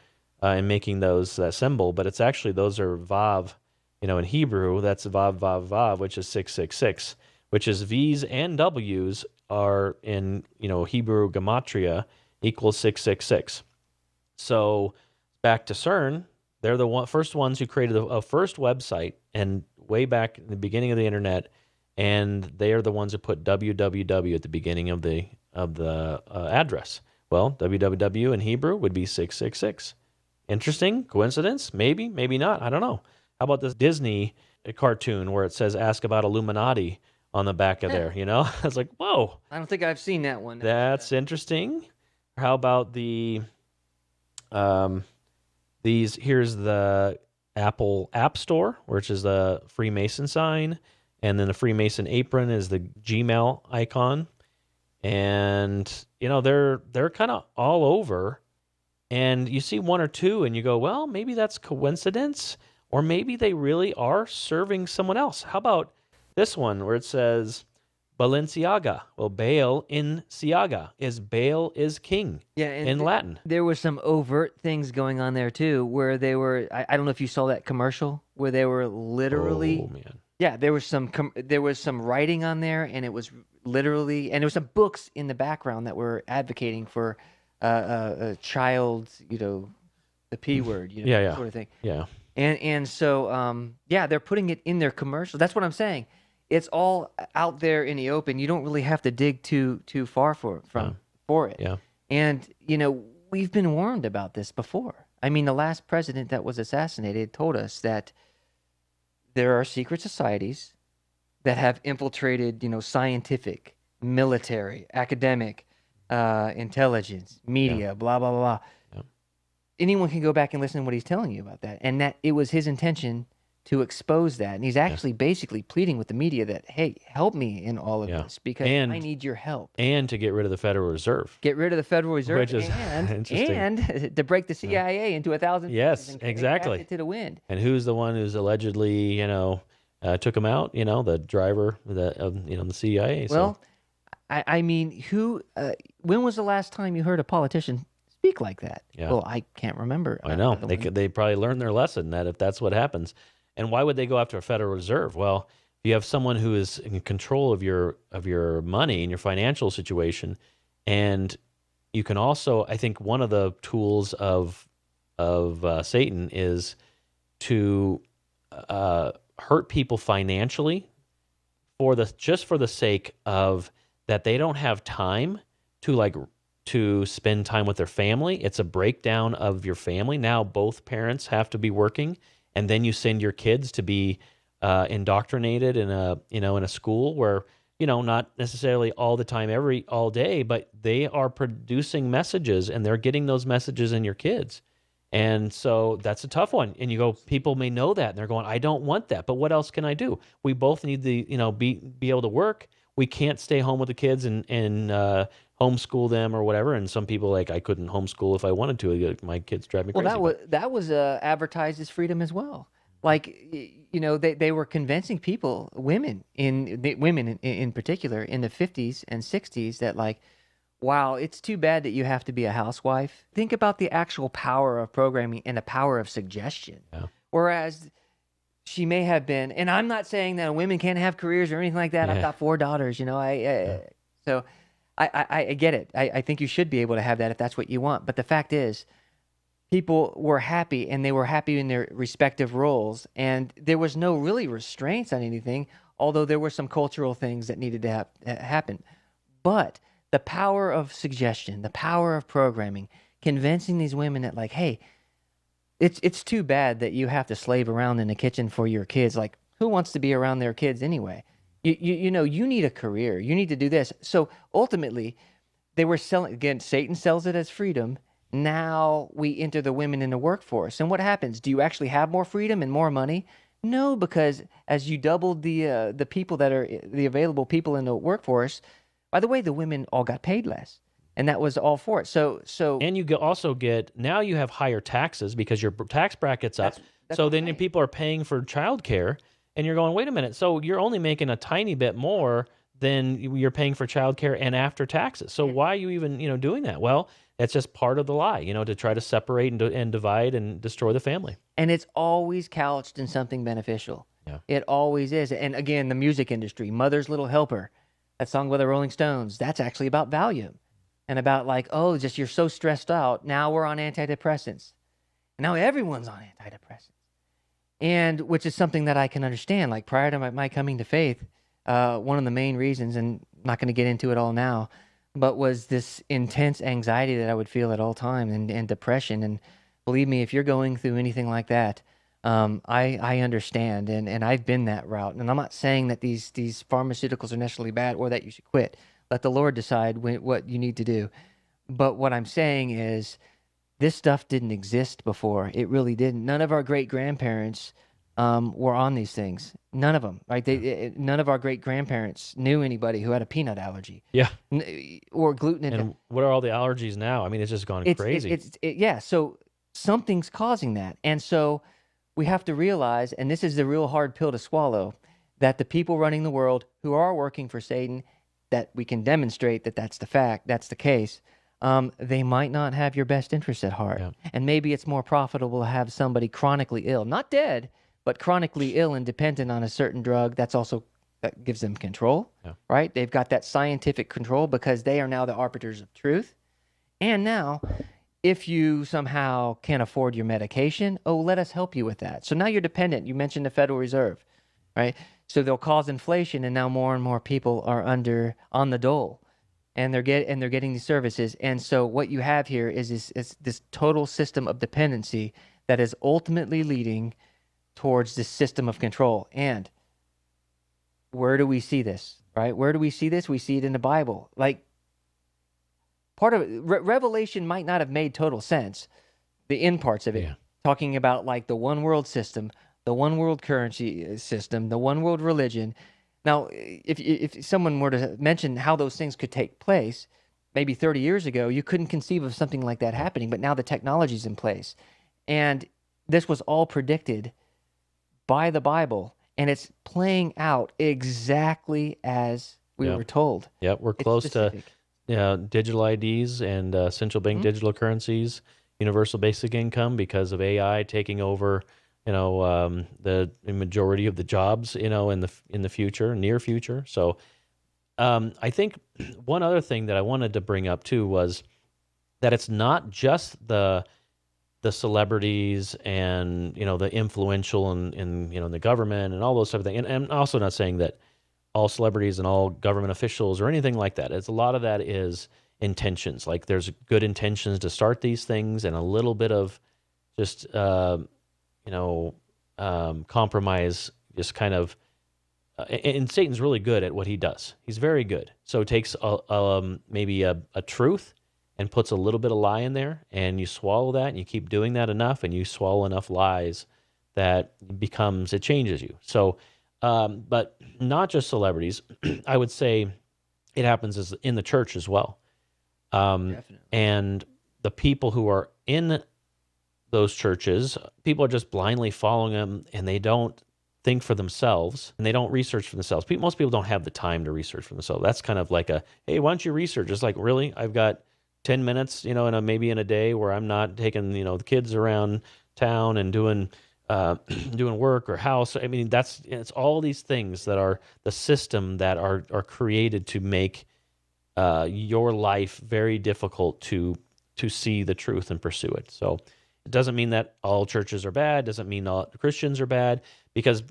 and making that symbol, but it's actually, those are Vav, in Hebrew, that's Vav, Vav, Vav, which is 666, which is V's and W's are in, Hebrew gematria equals 666. So back to CERN, they're the first ones who created a first website, and way back in the beginning of the internet, and they are the ones who put www at the beginning of the address. Well, www in Hebrew would be 666. Interesting coincidence? Maybe, maybe not. I don't know. How about this Disney cartoon where it says "Ask about Illuminati" on the back of there? I was like, whoa. I don't think I've seen that one. That's interesting. How about the here's the Apple App Store, which is the Freemason sign, and then the Freemason apron is the Gmail icon. And they're kind of all over. And you see one or two and you go, well, maybe that's coincidence, or maybe they really are serving someone else. How about this one where it says Balenciaga? Well, Baal in Siaga is Baal is king in Latin. There were some overt things going on there too, where they were, I don't know if you saw that commercial where they were literally, Oh, man. yeah, there was some writing on there, and it was literally, and there were some books in the background that were advocating for a child, the P word, Yeah. sort of thing. Yeah. And so, they're putting it in their commercial. That's what I'm saying. It's all out there in the open. You don't really have to dig too far for it. Yeah. And we've been warned about this before. I mean, the last president that was assassinated told us that there are secret societies that have infiltrated, scientific, military, academic, intelligence, media, blah, blah, blah. Yep. Anyone can go back and listen to what he's telling you about that. And that it was his intention to expose that. And he's actually basically pleading with the media that, hey, help me in all of this because I need your help. And to get rid of the Federal Reserve. Get rid of the Federal Reserve, Which is and interesting. and to break the CIA into 1,000 pieces and exactly. cast it to the wind. And who's the one who's allegedly, took him out? The driver, the CIA. Well, I mean, when was the last time you heard a politician speak like that? Yeah. Well, I can't remember. I know they probably learned their lesson that if that's what happens, and why would they go after a Federal Reserve? Well, if you have someone who is in control of your money and your financial situation, and you can also, I think, one of the tools of Satan is to hurt people financially for the sake of that they don't have time to spend time with their family. It's a breakdown of your family. Now both parents have to be working, and then you send your kids to be indoctrinated in a school where not necessarily all the time all day, but they are producing messages and they're getting those messages in your kids. And so that's a tough one. And you go, people may know that and they're going, I don't want that, but what else can I do? We both need to be able to work. We can't stay home with the kids and homeschool them or whatever. And some people I couldn't homeschool if I wanted to. My kids drive me crazy. Well, that was advertised as freedom as well. They were convincing people, women in particular, in the 50s and 60s that wow, it's too bad that you have to be a housewife. Think about the actual power of programming and the power of suggestion. Yeah. Whereas she may have been, and I'm not saying that women can't have careers or anything like that. Yeah. I've got 4 daughters, so I get it. I think you should be able to have that if that's what you want. But the fact is, people were happy, and they were happy in their respective roles, and there was no really restraints on anything, although there were some cultural things that needed to happen. But the power of suggestion, the power of programming, convincing these women that hey, it's too bad that you have to slave around in the kitchen for your kids. Who wants to be around their kids anyway? You need a career. You need to do this. So ultimately, they were selling, again, Satan sells it as freedom. Now we enter the women in the workforce. And what happens? Do you actually have more freedom and more money? No, because as you doubled the people that are the available people in the workforce, by the way, the women all got paid less. And that was all for it. So and you also get, now you have higher taxes because your tax bracket's up. That's so then people are paying for childcare, and you're going, wait a minute. So you're only making a tiny bit more than you're paying for childcare and after taxes. So why are you even doing that? Well, that's just part of the lie, to try to separate and divide and destroy the family. And it's always couched in something beneficial. Yeah. It always is. And again, the music industry, Mother's Little Helper, that song by the Rolling Stones, that's actually about value. And about just you're so stressed out. Now we're on antidepressants. Now everyone's on antidepressants. And which is something that I can understand. Prior to my coming to faith, one of the main reasons, and I'm not going to get into it all now, but was this intense anxiety that I would feel at all time and depression. And believe me, if you're going through anything like that, I understand. And I've been that route. And I'm not saying that these pharmaceuticals are necessarily bad or that you should quit. Let the Lord decide what you need to do. But what I'm saying is this stuff didn't exist before. It really didn't. None of our great-grandparents were on these things. None of them. Right? None of our great-grandparents knew anybody who had a peanut allergy. Yeah. Or gluten. And what are all the allergies now? I mean, it's just gone crazy. So something's causing that. And so we have to realize, and this is the real hard pill to swallow, that the people running the world who are working for Satan, that we can demonstrate that that's the fact, that's the case, they might not have your best interests at heart. Yeah. And maybe it's more profitable to have somebody chronically ill, not dead, but chronically ill and dependent on a certain drug that gives them control, right? They've got that scientific control because they are now the arbiters of truth. And now, if you somehow can't afford your medication, let us help you with that. So now you're dependent. You mentioned the Federal Reserve, right? So they'll cause inflation, and now more and more people are on the dole, and they're getting these services. And so what you have here is this total system of dependency that is ultimately leading towards this system of control. And where do we see this? Right? Where do we see this? We see it in the Bible. Part of it, Revelation might not have made total sense, the end parts of it, talking about the one world system. the one world currency system, the one world religion. Now, if someone were to mention how those things could take place, maybe 30 years ago, you couldn't conceive of something like that happening, but now the technology's in place. And this was all predicted by the Bible, and it's playing out exactly as we Yep. were told. Yep, we're It's close to specific. digital IDs and central bank digital currencies, universal basic income because of AI taking over, the majority of the jobs, in the future, near future. So I think one other thing that I wanted to bring up too was that it's not just the celebrities and the influential and the government and all those type of things. And I'm also not saying that all celebrities and all government officials or anything like that. It's a lot of that is intentions. Like there's good intentions to start these things and a little bit of just compromise, just kind of. And Satan's really good at what he does. He's very good. So it takes maybe a truth and puts a little bit of lie in there, and you swallow that, and you keep doing that enough, and you swallow enough lies that it changes you. So, but not just celebrities. I would say it happens in the church as well. Definitely. And the people who are in those churches, people are just blindly following them, and they don't think for themselves, and they don't research for themselves. Most people don't have the time to research for themselves. That's kind of like hey, why don't you research? It's like, really? I've got 10 minutes, maybe in a day where I'm not taking, the kids around town and doing work or house. I mean, it's all these things that are the system that are created to make your life very difficult to see the truth and pursue it. So it doesn't mean that all churches are bad. Doesn't mean all Christians are bad, because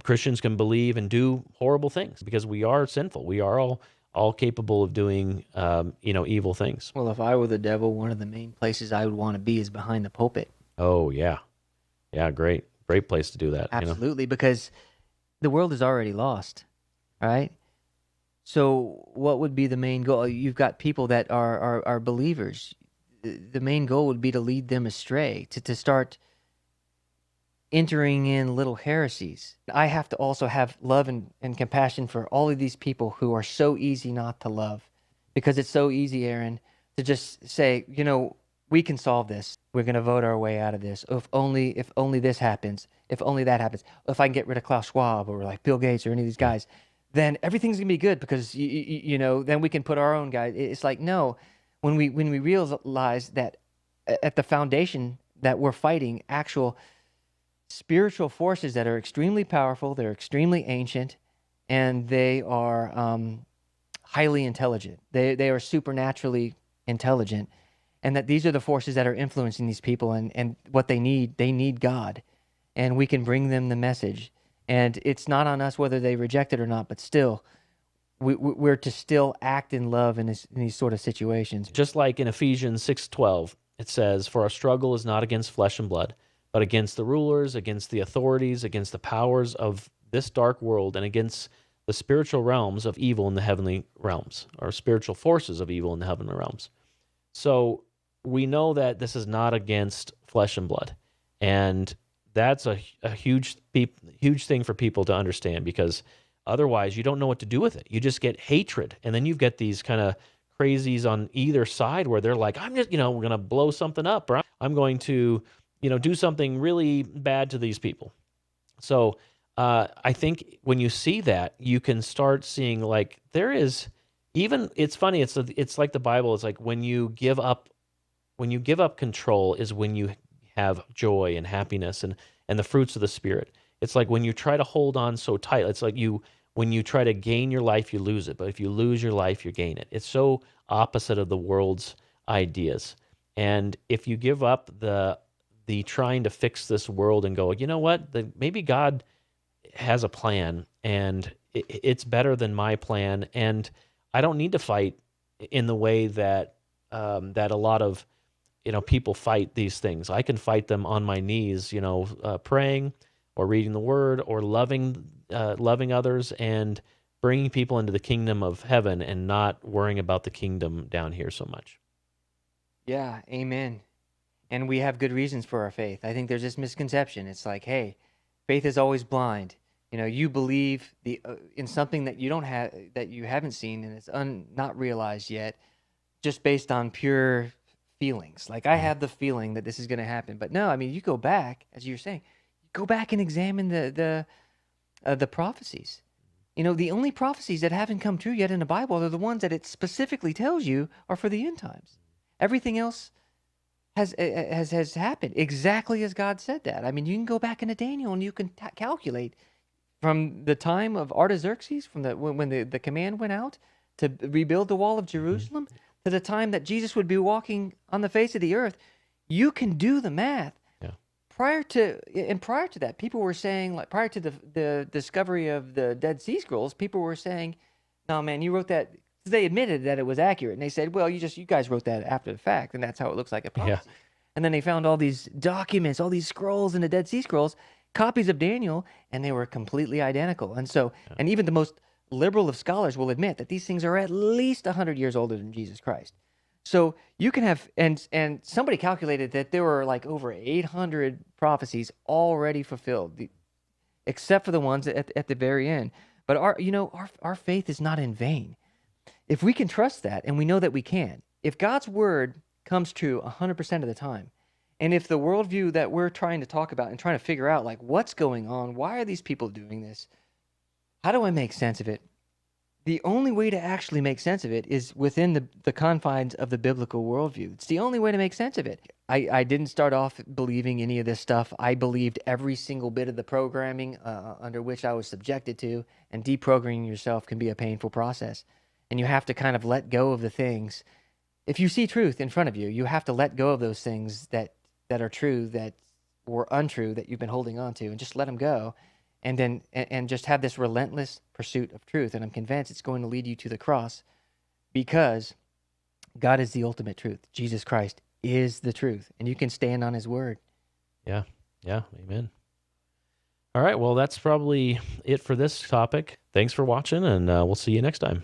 Christians can believe and do horrible things because we are sinful. We are all capable of doing evil things. Well, if I were the devil, one of the main places I would want to be is behind the pulpit. Oh yeah, great place to do that. Absolutely, because the world is already lost, right? So what would be the main goal? You've got people that are believers. The main goal would be to lead them astray, to start entering in little heresies. I have to also have love and compassion for all of these people who are so easy not to love, because it's so easy, Aaron, to just say, we can solve this. We're going to vote our way out of this. If only this happens. If only that happens. If I can get rid of Klaus Schwab or like Bill Gates or any of these guys, then everything's going to be good, because then we can put our own guys. It's like, no, when we realize that at the foundation that we're fighting actual spiritual forces that are extremely powerful, they're extremely ancient, and they are highly intelligent. They are supernaturally intelligent, and that these are the forces that are influencing these people, and what they need God, and we can bring them the message. And it's not on us whether they reject it or not, but still, we're to still act in love in these sort of situations. Just like in Ephesians 6:12, it says, "For our struggle is not against flesh and blood, but against the rulers, against the authorities, against the powers of this dark world, and against the spiritual realms of evil in the heavenly realms," or spiritual forces of evil in the heavenly realms. So we know that this is not against flesh and blood. And that's a huge thing for people to understand, because otherwise you don't know what to do with it. You just get hatred. And then you've got these kind of crazies on either side where they're like, I'm just, we're going to blow something up, or I'm going to, do something really bad to these people. So I think when you see that, you can start seeing like there is it's funny. It's like the Bible. It's like when you give up control is when you have joy and happiness and the fruits of the Spirit. It's like when you try to hold on so tight, it's like when you try to gain your life, you lose it. But if you lose your life, you gain it. It's so opposite of the world's ideas. And if you give up the trying to fix this world and go, you know what, maybe God has a plan and it's better than my plan, and I don't need to fight in the way that that a lot of people fight these things. I can fight them on my knees, praying or reading the Word or loving others and bringing people into the kingdom of heaven and not worrying about the kingdom down here so much. Yeah, amen. And we have good reasons for our faith. I think there's this misconception. It's like, hey, Faith is always blind. You believe in something that you don't have, that you haven't seen, and it's not realized yet, just based on pure feelings. Like, I have the feeling that this is going to happen, but no. I mean, you go back, as you're saying, go back and examine the prophecies. The only prophecies that haven't come true yet in the Bible are the ones that it specifically tells you are for the end times. Everything else has happened exactly as God said that. I mean, you can go back into Daniel and you can calculate from the time of Artaxerxes, from when the command went out to rebuild the wall of Jerusalem, to the time that Jesus would be walking on the face of the earth. You can do the math. Yeah. Prior to that, people were saying, like, prior to the discovery of the Dead Sea Scrolls, people were saying, "No, man, you wrote that." They admitted that it was accurate, and they said, "Well, you guys wrote that after the fact, and that's how it looks like a prophecy." Yeah. And then they found all these documents, all these scrolls in the Dead Sea Scrolls, copies of Daniel, and they were completely identical. And so, and even the most liberal of scholars will admit that these things are at least 100 years older than Jesus Christ. So you can have, and somebody calculated that there were like over 800 prophecies already fulfilled, except for the ones at the very end. But our faith is not in vain. If we can trust that, and we know that we can, if God's word comes true 100% of the time, and if the worldview that we're trying to talk about and trying to figure out, like, what's going on, why are these people doing this, how do I make sense of it? The only way to actually make sense of it is within the confines of the biblical worldview. It's the only way to make sense of it. I didn't start off believing any of this stuff. I believed every single bit of the programming under which I was subjected to, and deprogramming yourself can be a painful process. And you have to kind of let go of the things. If you see truth in front of you, you have to let go of those things that are true, that were untrue, that you've been holding on to, and just let them go. And then and just have this relentless pursuit of truth. And I'm convinced it's going to lead you to the cross, because God is the ultimate truth. Jesus Christ is the truth, and you can stand on his word. Yeah. Amen. All right. Well, that's probably it for this topic. Thanks for watching, and we'll see you next time.